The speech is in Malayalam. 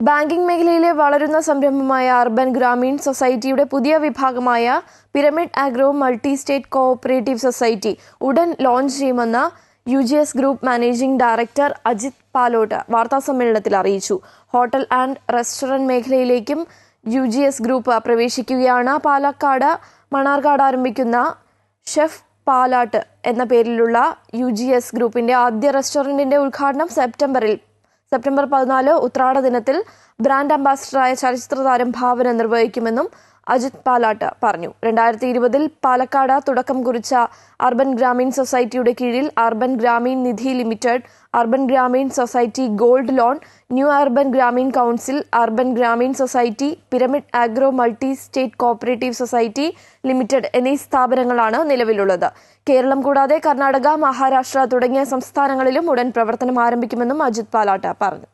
ബാങ്കിംഗ് മേഖലയിലെ വളരുന്ന സംരംഭമായ അർബൻ ഗ്രാമീൺ സൊസൈറ്റിയുടെ പുതിയ വിഭാഗമായ pyramid agro multi state cooperative society ഉടൻ ലോഞ്ച് ചെയ്യുമെന്ന് യുജിഎസ് group managing director Ajith Palott വാർത്താസമ്മേളനത്തിൽ അറിയിച്ചു. ഹോട്ടൽ ആൻഡ് റെസ്റ്റോറന്റ് മേഖലയിലേക്കും യുജിഎസ് ഗ്രൂപ്പ് പ്രവേശിക്കുകയാണ്. പാലക്കാട് മണ്ണാർക്കാട് ആരംഭിക്കുന്ന ഷെഫ് പാലാട്ട് എന്ന പേരിലുള്ള യുജിഎസ് ഗ്രൂപ്പിന്റെ ആദ്യ റെസ്റ്റോറന്റിന്റെ ഉദ്ഘാടനം സെപ്റ്റംബർ 14 ഉത്രാട ദിനത്തിൽ ബ്രാൻഡ് അംബാസിഡറായ ചലച്ചിത്ര താരം ഭാവന നിർവഹിക്കുമെന്നും അജിത് പാലാട്ട് പറഞ്ഞു. 2020 പാലക്കാട് തുടക്കം കുറിച്ച അർബൻ ഗ്രാമീൺ സൊസൈറ്റിയുടെ കീഴിൽ urban Grameen Nidhi limited, urban Grameen society gold loan, new urban Grameen council, urban Grameen society, pyramid agro multi state cooperative society limited എന്നീ സ്ഥാപനങ്ങളാണ് നിലവിലുള്ളത്. കേരളം കൂടാതെ കർണാടക, മഹാരാഷ്ട്ര തുടങ്ങിയ സംസ്ഥാനങ്ങളിലും ഉടൻ പ്രവർത്തനം ആരംഭിക്കുമെന്നും അജിത് പാലാട്ട് പറഞ്ഞു.